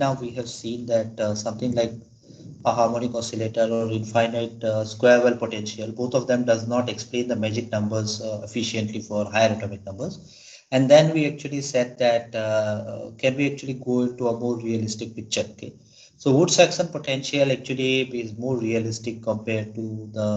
now we have seen that something like a harmonic oscillator or infinite square well potential, both of them does not explain the magic numbers efficiently for higher atomic numbers. And then we actually said that can we actually go into a more realistic picture? Okay, so Wood-Saxon potential actually is more realistic compared to the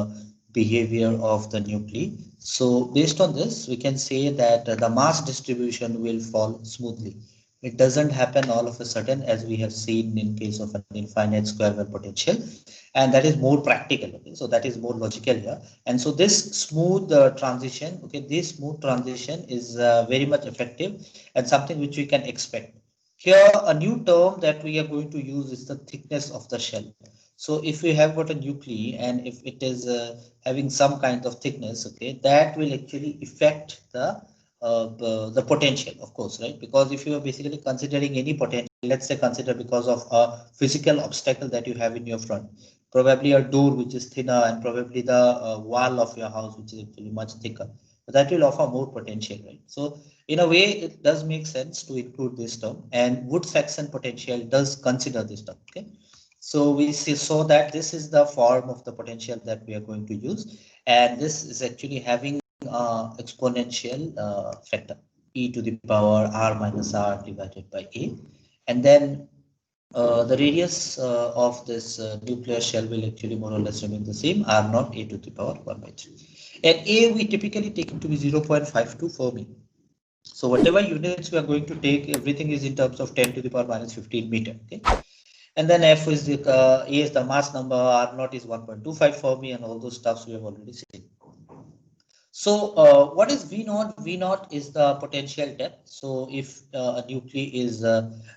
behavior of the nuclei. So based on this, we can say that the mass distribution will fall smoothly. It doesn't happen all of a sudden, as we have seen in case of an infinite square wave potential, and that is more practical. Okay, so that is more logical here. And so this smooth transition, okay, this smooth transition is very much effective and something which we can expect. Here, a new term that we are going to use is the thickness of the shell. So if we have got a nuclei and if it is having some kind of thickness, okay, that will actually affect the potential, of course, right? Because if you are basically considering any potential, let's say consider because of a physical obstacle that you have in your front, probably a door which is thinner and probably the wall of your house which is actually much thicker, that will offer more potential, right? So in a way, it does make sense to include this term, and Wood-Saxon potential does consider this term. Okay, so we see so that this is the form of the potential that we are going to use, and this is actually having exponential factor e to the power r minus r divided by a, and then the radius of this nuclear shell will actually more or less remain the same, r naught a to the power 1 by 3. And a we typically take it to be 0.52 Fermi. So whatever units we are going to take, everything is in terms of 10 to the power minus 15 meter. Okay. And then F is the A is the mass number, R naught is 1.25 Fermi, and all those stuffs we have already seen. So what is V naught? V naught is the potential depth. So if a nuclei is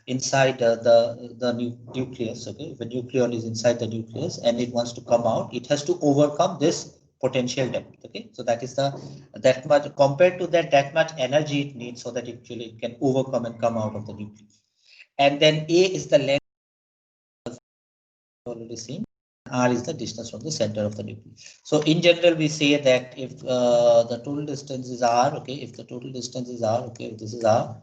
inside the nucleus, okay, if a nucleon is inside the nucleus and it wants to come out, it has to overcome this potential depth. Okay, so that is that much compared to that much energy it needs so that it actually can overcome and come out of the nucleus. And then A is the length already seen. R is the distance from the center of the nucleus. So in general, we say that if the total distance is R, okay, if the total distance is R, okay, if this is R,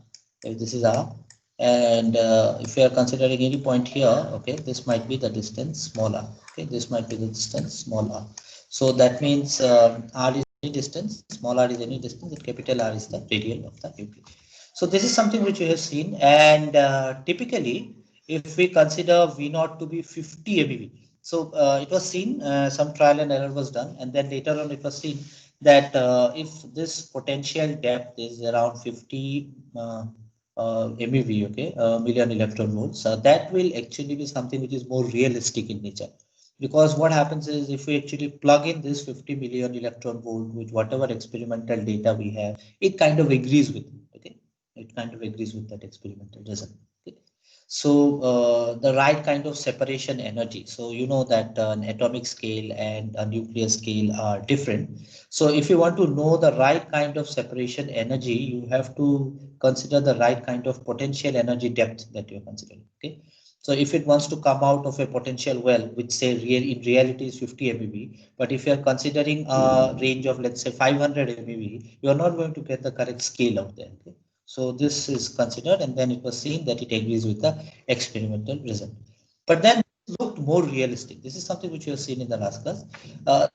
if this is R, and if we are considering any point here, okay, this might be the distance small r, okay, this might be the distance small r. So that means R is any distance, small r is any distance, and capital R is the radius of the nucleus. So this is something which we have seen, and typically, if we consider V naught to be 50 MeV, so it was seen, some trial and error was done, and then later on it was seen that if this potential depth is around 50 MeV, okay, million electron volts, that will actually be something which is more realistic in nature. Because what happens is if we actually plug in this 50 million electron volt with whatever experimental data we have, it kind of agrees with it, okay, it kind of agrees with that experimental result. Okay. So the right kind of separation energy. So you know that an atomic scale and a nuclear scale are different. So if you want to know the right kind of separation energy, you have to consider the right kind of potential energy depth that you're considering. Okay. So if it wants to come out of a potential well, which say in reality is 50 MeV, but if you are considering a range of let's say 500 MeV, you are not going to get the correct scale out there. Okay? So this is considered, and then it was seen that it agrees with the experimental result. But then it looked more realistic. This is something which you have seen in the last class.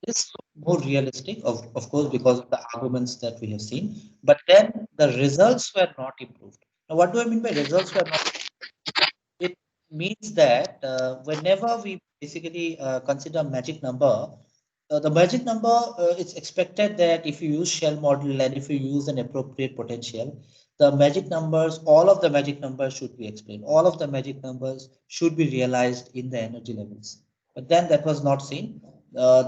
This looked more realistic, of course, because of the arguments that we have seen. But then the results were not improved. Now, what do I mean by results were not? It means that whenever we basically consider magic number, the magic number, it's expected that if you use shell model and if you use an appropriate potential, the magic numbers, all of the magic numbers should be explained. All of the magic numbers should be realized in the energy levels. But then that was not seen.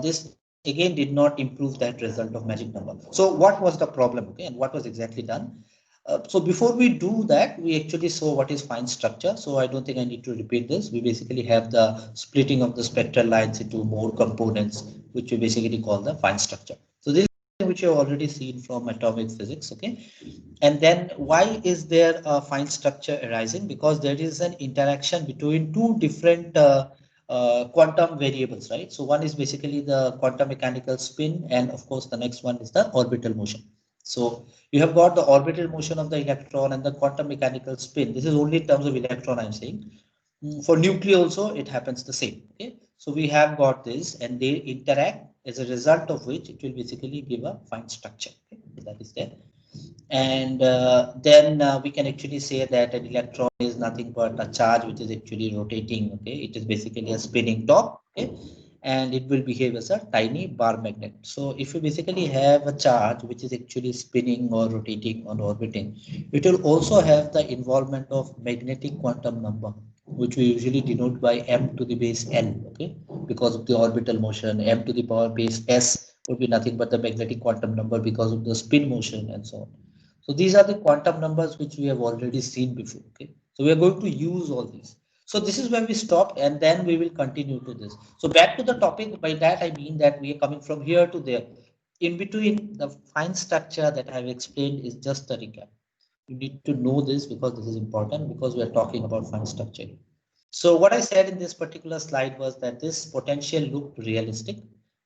This again did not improve that result of magic number. So what was the problem? Okay, and what was exactly done? So before we do that, we actually saw what is fine structure. So I don't think I need to repeat this. We basically have the splitting of the spectral lines into more components, which we basically call the fine structure. So this is which you have already seen from atomic physics. Okay. And then why is there a fine structure arising? Because there is an interaction between two different quantum variables, right? So one is basically the quantum mechanical spin, and of course the next one is the orbital motion. So you have got the orbital motion of the electron and the quantum mechanical spin. This is only in terms of electron I'm saying. For nuclei also, it happens the same. Okay, so we have got this, and they interact, as a result of which it will basically give a fine structure. Okay? That is there. And then we can actually say that an electron is nothing but a charge which is actually rotating. Okay, it is basically a spinning top. Okay, and it will behave as a tiny bar magnet. So if you basically have a charge which is actually spinning or rotating or orbiting, it will also have the involvement of magnetic quantum number, which we usually denote by m to the base l. Okay, because of the orbital motion, m to the power base s would be nothing but the magnetic quantum number because of the spin motion and so on. So these are the quantum numbers which we have already seen before. Okay, so we are going to use all these. So this is where we stopped, and then we will continue to this. So back to the topic. By that I mean that we are coming from here to there. In between, the fine structure that I have explained is just a recap. You need to know this because this is important, because we are talking about fine structure. So what I said in this particular slide was that this potential looked realistic,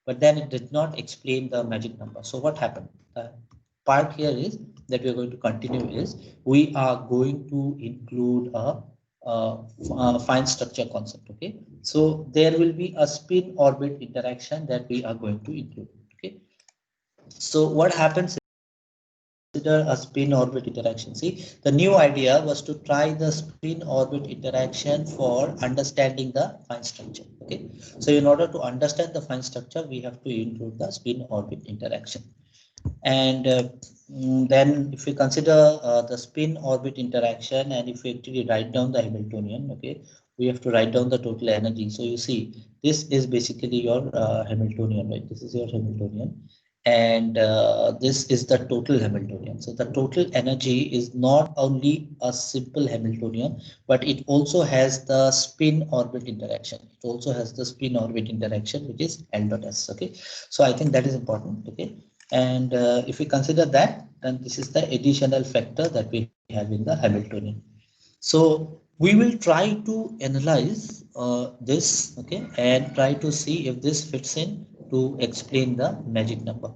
but then it did not explain the magic number. So what happened? The part here is that we are going to continue is we are going to include a fine structure concept. Okay, so there will be a spin orbit interaction that we are going to include. Okay, so what happens? Consider a spin orbit interaction. See, the new idea was to try the spin orbit interaction for understanding the fine structure. Okay, so in order to understand the fine structure, we have to include the spin orbit interaction. And then if we consider the spin orbit interaction, and if we actually write down the Hamiltonian, okay, we have to write down the total energy. So you see, this is basically your Hamiltonian, right? This is your Hamiltonian, and this is the total Hamiltonian. So the total energy is not only a simple Hamiltonian, but it also has the spin orbit interaction. It also has the spin orbit interaction, which is L dot S. Okay, so I think that is important. Okay, and if we consider that, then this is the additional factor that we have in the Hamiltonian. So we will try to analyze this, okay, and try to see if this fits in to explain the magic number.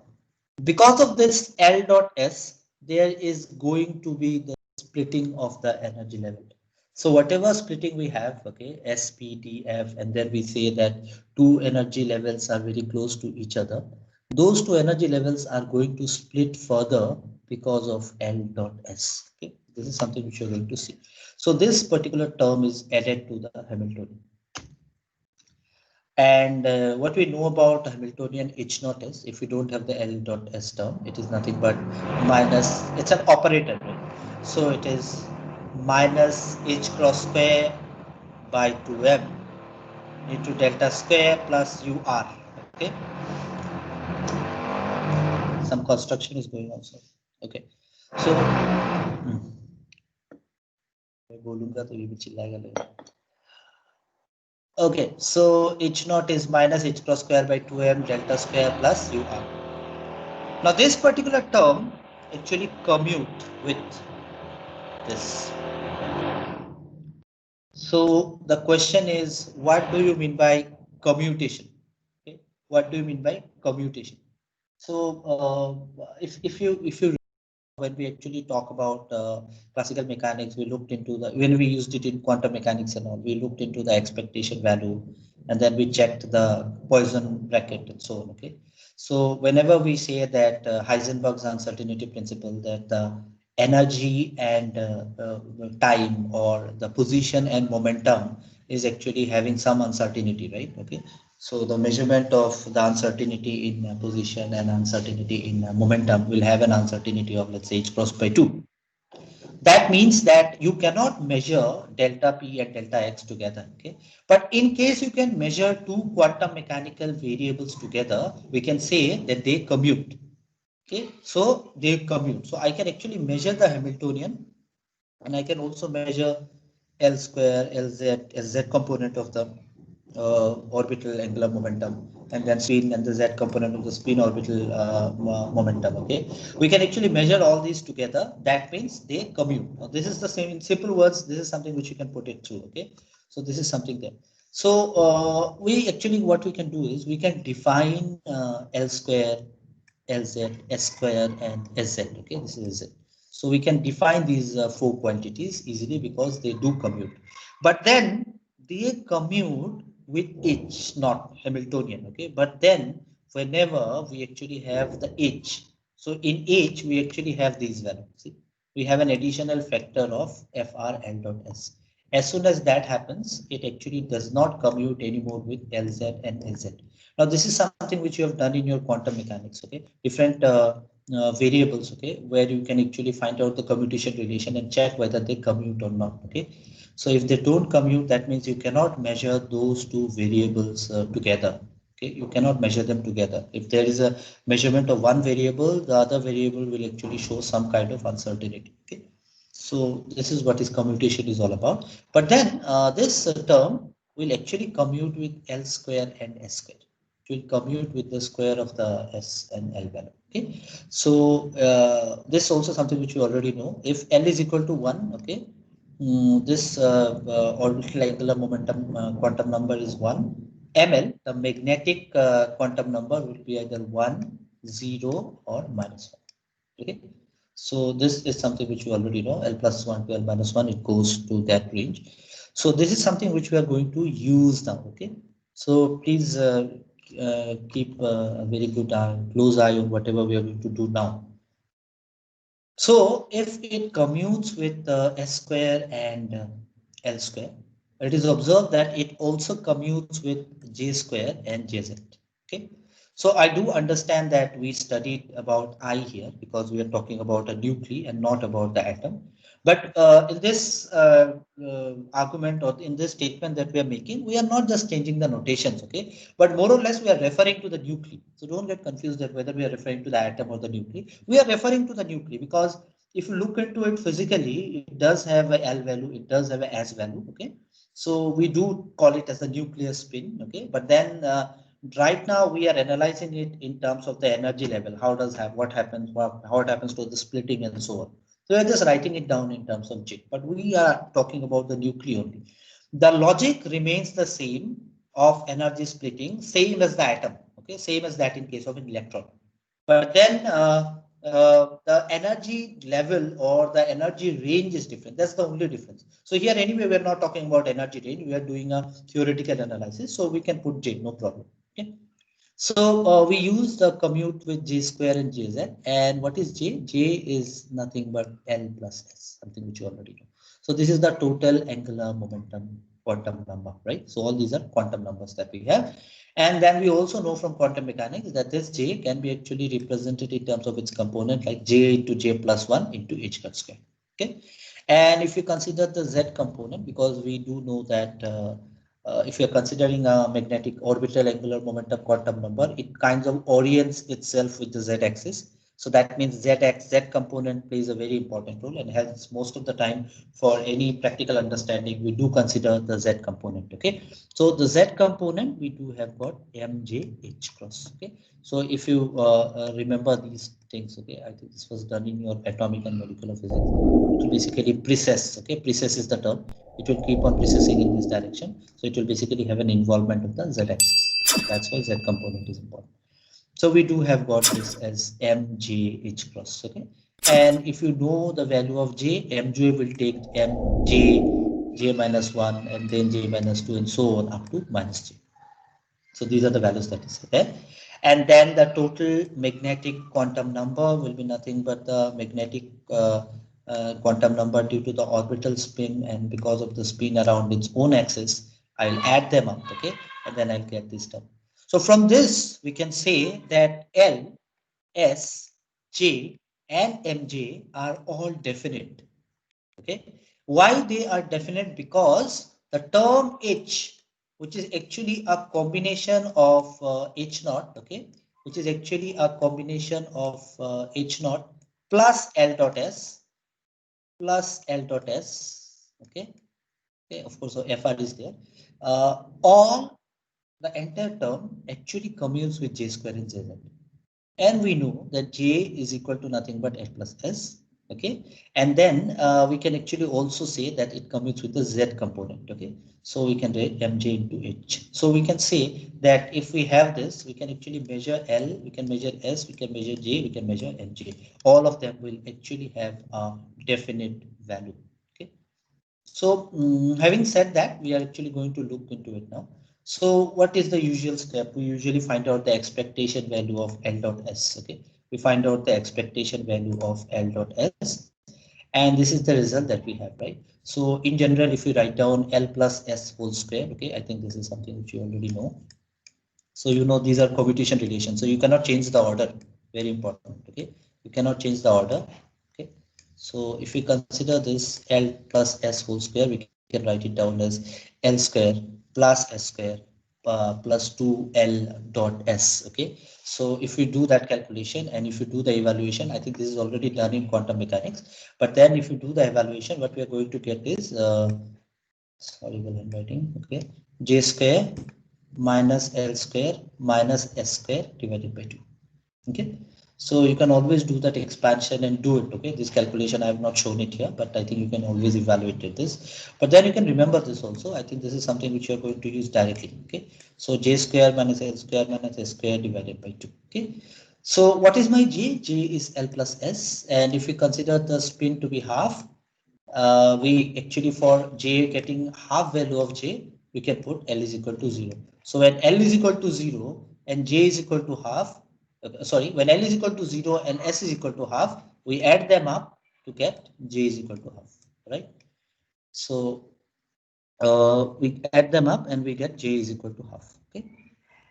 Because of this L dot S, there is going to be the splitting of the energy level. So whatever splitting we have, okay, S, P, D, F, and then we say that two energy levels are very close to each other. Those two energy levels are going to split further because of L dot S. Okay, this is something which you're going to see. So this particular term is added to the Hamiltonian. And what we know about Hamiltonian H naught is, if we don't have the L dot S term, it is nothing but minus, it's an operator, right? So it is minus H cross square by 2m into delta square plus UR. Okay, some construction is going on. So okay, so बोलूंगा तो ये भी चिल्लाएगा लेगा. Okay, so H naught is minus H cross square by 2m delta square plus UR. Now this particular term actually commute with this. So the question is, what do you mean by commutation? Okay, what do you mean by commutation? So if you when we actually talk about classical mechanics, we looked into the, when we used it in quantum mechanics and all, we looked into the expectation value, and then we checked the Poisson bracket and so on. Okay, so whenever we say that Heisenberg's uncertainty principle, that the energy and time, or the position and momentum, is actually having some uncertainty, right? Okay, so the measurement of the uncertainty in position and uncertainty in momentum will have an uncertainty of, let's say, H cross by 2. That means that you cannot measure delta P and delta X together. Okay, but in case you can measure two quantum mechanical variables together, we can say that they commute. Okay, so they commute. So I can actually measure the Hamiltonian, and I can also measure L square, LZ, SZ component of the orbital angular momentum, and then spin and the Z component of the spin orbital momentum. Okay, we can actually measure all these together. That means they commute. Now, this is the same, in simple words, this is something which you can put it through. Okay, so this is something there. So we actually, what we can do is we can define L square, LZ, S square, and SZ. Okay, this is Z. So we can define these four quantities easily because they do commute. But then they commute with H, not Hamiltonian, okay? But then whenever we actually have the H, so in H, we actually have these values. See, we have an additional factor of FR L dot S. As soon as that happens, it actually does not commute anymore with LZ and LZ. Now, this is something which you have done in your quantum mechanics, okay? Different variables, okay, where you can actually find out the commutation relation and check whether they commute or not, okay? So if they don't commute, that means you cannot measure those two variables together. Okay, you cannot measure them together. If there is a measurement of one variable, the other variable will actually show some kind of uncertainty. Okay, so this is what is commutation is all about. But then this term will actually commute with L square and S square. It will commute with the square of the S and L value. Okay, so this is also something which you already know. If L is equal to 1, okay, this orbital angular momentum quantum number is 1. ML, the magnetic quantum number will be either 1, 0 or minus 1. Okay. So this is something which you already know. L plus 1 to L minus 1, it goes to that range. So this is something which we are going to use now. Okay. So please keep a very good close eye on whatever we are going to do now. So if it commutes with S square and L square, it is observed that it also commutes with J square and Jz. Okay. So I do understand that we studied about I here because we are talking about a nuclei and not about the atom. But in this argument or in this statement that we are making, we are not just changing the notations, okay? But more or less we are referring to the nuclei. So don't get confused that whether we are referring to the atom or the nuclei. We are referring to the nuclei because if you look into it physically, it does have a L value, it does have a S value, okay? So we do call it as the nuclear spin, okay? But then right now we are analyzing it in terms of the energy level. How does have what happens, how it happens to the splitting and so on. So we are just writing it down in terms of J, but we are talking about the nuclei only. The logic remains the same of energy splitting, same as the atom, okay? Same as that in case of an electron. But then the energy level or the energy range is different. That's the only difference. So here anyway, we're not talking about energy range. We are doing a theoretical analysis. So we can put J, no problem. Okay. So we use the commute with J square and Jz. And what is J? J is nothing but L plus S, something which you already know. So this is the total angular momentum quantum number, right? So all these are quantum numbers that we have. And then we also know from quantum mechanics that this J can be actually represented in terms of its component like J into J plus 1 into H cut square. Okay. And if you consider the Z component, because we do know that if you're considering a magnetic orbital angular momentum quantum number, it kind of orients itself with the z-axis. So that means z component plays a very important role, and hence most of the time for any practical understanding, we do consider the z component. Okay, so the z component we do have got MJH cross. Okay, so if you remember these things, okay, I think this was done in your atomic and molecular physics. It will basically precess. Okay, precess is the term. It will keep on precessing in this direction. So it will basically have an involvement of the z-axis. That's why z component is important. So we do have got this as MJH cross. Okay. And if you know the value of J, MJ will take MJ, J minus 1, and then J minus 2, and so on up to minus J. So these are the values that is there. And then the total magnetic quantum number will be nothing but the magnetic quantum number due to the orbital spin, and because of the spin around its own axis, I'll add them up, okay, and then I'll get this term. So from this, we can say that L, S, J, and MJ are all definite. Okay, why they are definite? Because the term H, which is actually a combination of H naught, okay, which is actually a combination of H naught plus L dot S plus L dot S, okay, okay, of course, so FR is there. All the entire term actually commutes with J square and Jz. And we know that J is equal to nothing but L plus S. Okay. And then we can actually also say that it commutes with the Z component. Okay. So we can write MJ into H. So we can say that if we have this, we can actually measure L, we can measure S, we can measure J, we can measure MJ. All of them will actually have a definite value. Okay. So having said that, we are actually going to look into it now. So what is the usual step? We usually find out the expectation value of L dot S. Okay, we find out the expectation value of L dot S, and this is the result that we have, right? So in general, if you write down L plus S whole square, okay, I think this is something which you already know. So you know these are commutative relations. So you cannot change the order. Very important. Okay, you cannot change the order. Okay, so if we consider this L plus S whole square, we can write it down as L square plus S square plus 2L dot S. Okay, so if we do that calculation and if you do the evaluation, I think this is already done in quantum mechanics. But then if you do the evaluation, what we are going to get is sorry, while I'm writing. Okay, J square minus L square minus S square divided by 2. Okay, so you can always do that expansion and do it. Okay, this calculation I have not shown it here, but I think you can always evaluate this. But then you can remember this also. I think this is something which you are going to use directly. Okay, so J square minus L square minus S square divided by 2. Okay, so what is my J? J is L plus S, and if we consider the spin to be half, we actually for J getting half value of J, we can put L is equal to 0. So when L is equal to 0 and J is equal to half, sorry, when L is equal to 0 and S is equal to half, we add them up to get J is equal to half, right? So we add them up and we get J is equal to half, okay?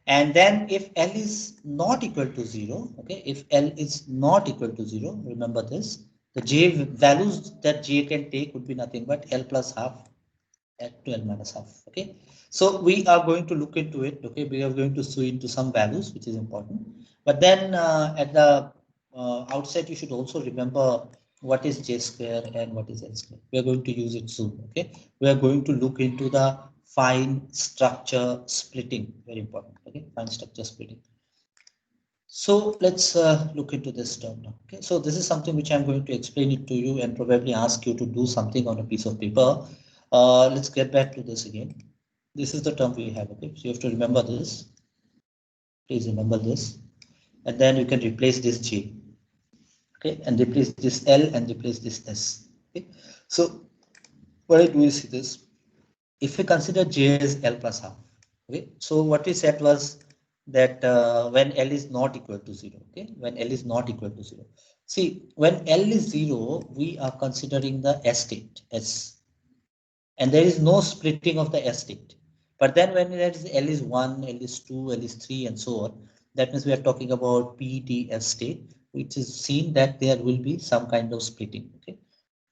And then if L is not equal to 0, okay, if L is not equal to 0, remember this, the J values that J can take would be nothing but L plus half at 12 minus half. Okay, so we are going to look into it. Okay, we are going to see into some values which is important, but then at the outset you should also remember what is J square and what is L square. We are going to use it soon. Okay, we are going to look into the fine structure splitting, very important. Okay, fine structure splitting. So let's look into this term now. Okay, so this is something which I'm going to explain it to you and probably ask you to do something on a piece of paper. Let's get back to this again. This is the term we have. Okay, so you have to remember this. Please remember this, and then you can replace this J. Okay, and replace this L and replace this S. Okay, so what I do is this. If we consider J as L plus half, okay, so what we said was that when L is not equal to 0, okay, when L is not equal to 0. See, when L is 0, we are considering the S state, S, and there is no splitting of the S state. But then when there is L is 1, L is 2, L is 3, and so on, that means we are talking about PDS state, which is seen that there will be some kind of splitting, okay,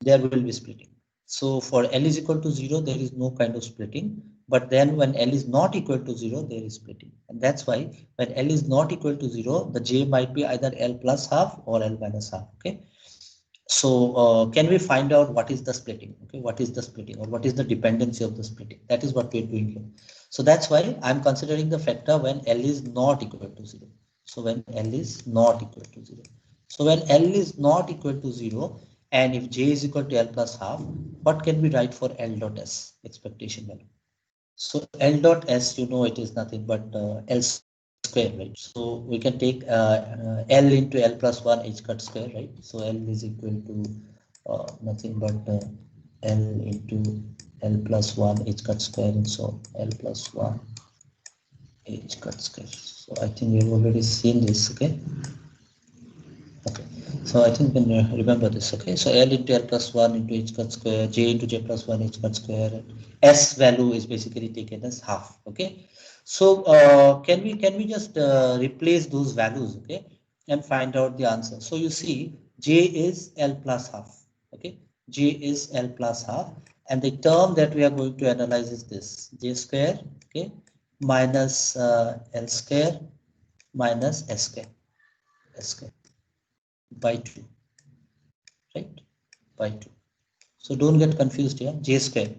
there will be splitting. So for L is equal to 0, there is no kind of splitting. But then when L is not equal to 0, there is splitting. And that's why when L is not equal to 0, the J might be either L plus half or L minus half. Okay. So can we find out what is the splitting? Okay, what is the splitting or what is the dependency of the splitting? That is what we're doing here. So that's why I'm considering the factor when L is not equal to 0. So when L is not equal to 0. So when L is not equal to 0 and if J is equal to L plus half, what can we write for L dot S expectation value? So L dot S, you know, it is nothing but L square, right? So we can take L into L plus 1 h cut square, right? So L is equal to nothing but L into L plus 1 h cut square and so L plus 1 h cut square. So I think we've already seen this, okay? Okay, so I think we can remember this. Okay, so L into L plus 1 into h cut square, J into J plus 1 h cut square, and S value is basically taken as half. Okay, so can we just replace those values, okay, and find out the answer? So you see, J is L plus half. Okay, J is L plus half, and the term that we are going to analyze is this J square, okay, minus L square minus S square, S square by 2, right, by 2. So don't get confused here, J square.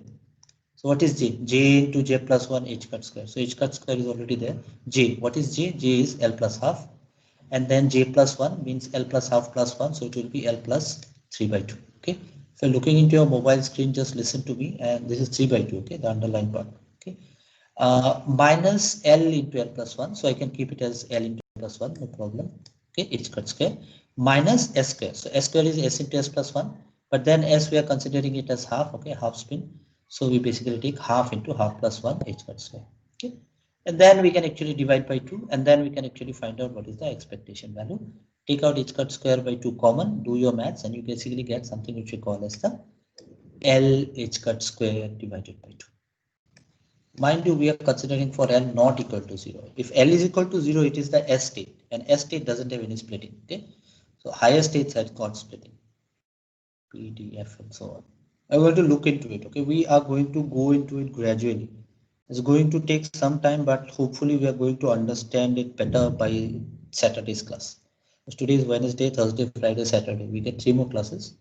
So what is J? J into J plus 1 h cut square. So h cut square is already there. J, what is J? J is L plus half. And then J plus 1 means L plus half plus 1. So it will be L plus 3 by 2. Okay. If you're looking into your mobile screen, just listen to me. And this is 3 by 2. Okay. The underlined part. Okay. Minus L into L plus 1. So I can keep it as L into L plus 1. No problem. Okay. H cut square minus S square. So S square is S into S plus 1. But then as we are considering it as half, okay, half spin. So we basically take half into half plus 1 h cut square. Okay. And then we can actually divide by 2, and then we can actually find out what is the expectation value. Take out h cut square by 2 common, do your maths, and you basically get something which we call as the L h cut square divided by 2. Mind you, we are considering for L not equal to 0. If L is equal to 0, it is the S state, and S state doesn't have any splitting. Okay, so higher states have got splitting, P, D, F, and so on. I'm going to look into it. Okay, we are going to go into it gradually. It's going to take some time, but hopefully we are going to understand it better by Saturday's class. Today is Wednesday, Thursday, Friday, Saturday. We get 3 more classes.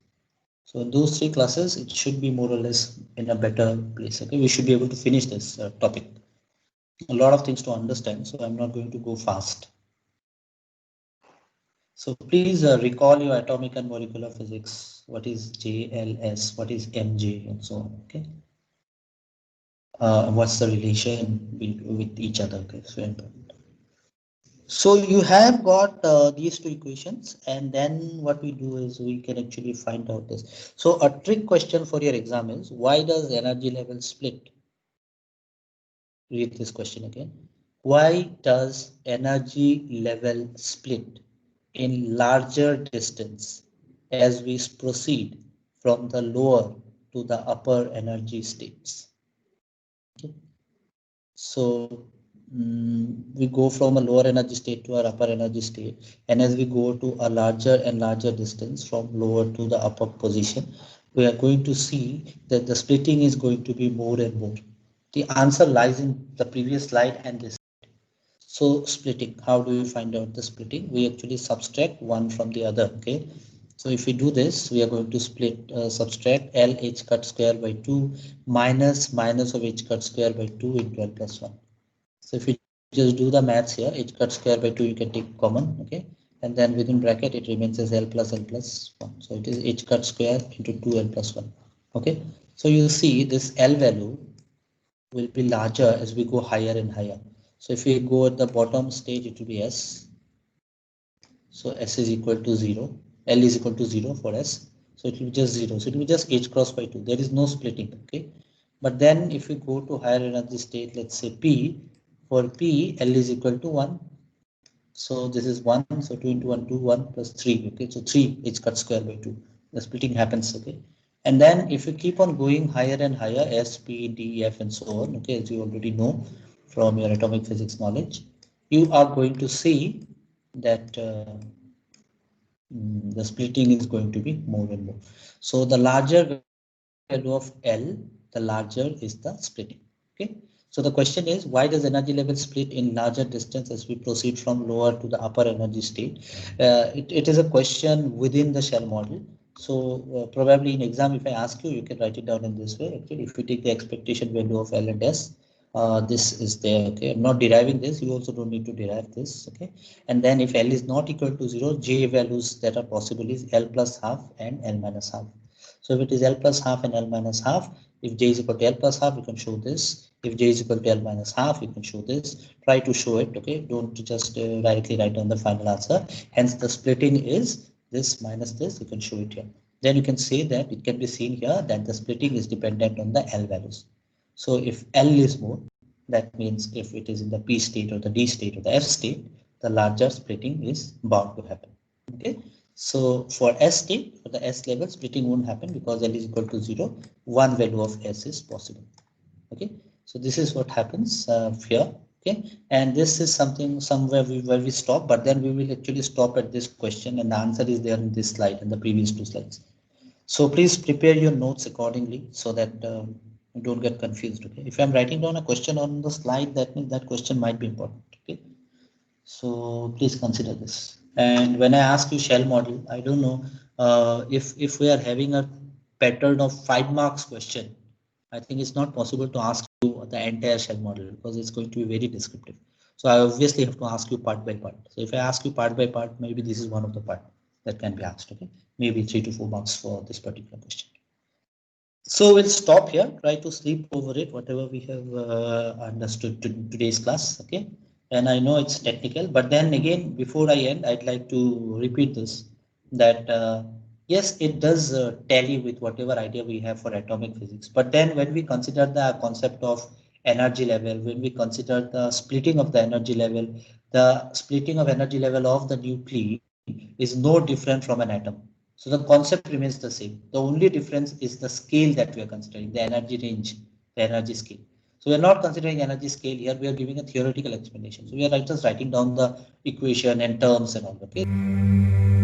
So in those 3 classes, it should be more or less in a better place. Okay, we should be able to finish this topic. A lot of things to understand, so I'm not going to go fast. So please recall your atomic and molecular physics. What is JLS? What is MJ, and so on. Okay. What's the relation with each other? Okay, so important. So you have got these 2 equations, and then what we do is we can actually find out this. So a trick question for your exam is, why does energy level split? Read this question again. Why does energy level split in larger distance as we proceed from the lower to the upper energy states? Okay. So we go from a lower energy state to our upper energy state, and as we go to a larger and larger distance from lower to the upper position, we are going to see that the splitting is going to be more and more. The answer lies in the previous slide and this. So splitting, how do we find out the splitting? We actually subtract one from the other. Okay, so if we do this, we are going to subtract L h cut square by 2 minus of h cut square by 2 into L plus 1. So if you just do the maths here, h cut square by 2 you can take common, okay, and then within bracket it remains as L plus 1. So it is h cut square into 2L plus 1. Okay, so you see this L value will be larger as we go higher and higher. So if we go at the bottom stage, it will be S. So S is equal to 0. L is equal to 0 for S. So it will be just 0. So it will be just h cross by 2. There is no splitting. Okay. But then if we go to higher energy state, let's say P, for P, L is equal to 1. So this is 1. So 2 into 1, 2, 1 plus 3. Okay. So 3 h cut square by 2. The splitting happens. Okay. And then if you keep on going higher and higher, S, P, D, F, and so on, okay, as you already know from your atomic physics knowledge, you are going to see that the splitting is going to be more and more. So the larger value of L, the larger is the splitting. Okay. So the question is, why does energy level split in larger distance as we proceed from lower to the upper energy state? It is a question within the shell model. So probably in exam, if I ask you, you can write it down in this way. Actually, if you take the expectation value of L and S, this is there. Okay, I'm not deriving this. You also don't need to derive this. Okay, and then if L is not equal to 0, J values that are possible is L plus half and L minus half. So if it is L plus half and L minus half, if J is equal to L plus half, you can show this. If J is equal to L minus half, you can show this. Try to show it. Okay, don't just directly write down the final answer. Hence the splitting is this minus this. You can show it here. Then you can say that it can be seen here that the splitting is dependent on the L values. So if L is more, that means if it is in the P state or the D state or the F state, the larger splitting is bound to happen. Okay. So for S state, for the S level, splitting won't happen because L is equal to 0. One value of S is possible. Okay. So this is what happens here. Okay. And this is something somewhere where we stop, but then we will actually stop at this question, and the answer is there in this slide and the previous 2 slides. So please prepare your notes accordingly so that you don't get confused. Okay. If I'm writing down a question on the slide, that means that question might be important. Okay. So please consider this. And when I ask you shell model, I don't know if we are having a pattern of 5 marks question, I think it's not possible to ask you the entire shell model because it's going to be very descriptive. So I obviously have to ask you part by part. So if I ask you part by part, maybe this is one of the part that can be asked. Okay, maybe 3 to 4 marks for this particular question. So we'll stop here. Try to sleep over it, whatever we have understood today's class. Okay. And I know it's technical, but then again, before I end, I'd like to repeat this, that Yes, it does tally with whatever idea we have for atomic physics. But then when we consider the concept of energy level, when we consider the splitting of the energy level, the splitting of energy level of the nuclei is no different from an atom. So the concept remains the same. The only difference is the scale that we are considering, the energy range, the energy scale. So we are not considering energy scale here. We are giving a theoretical explanation. So we are just writing down the equation and terms and all. Okay.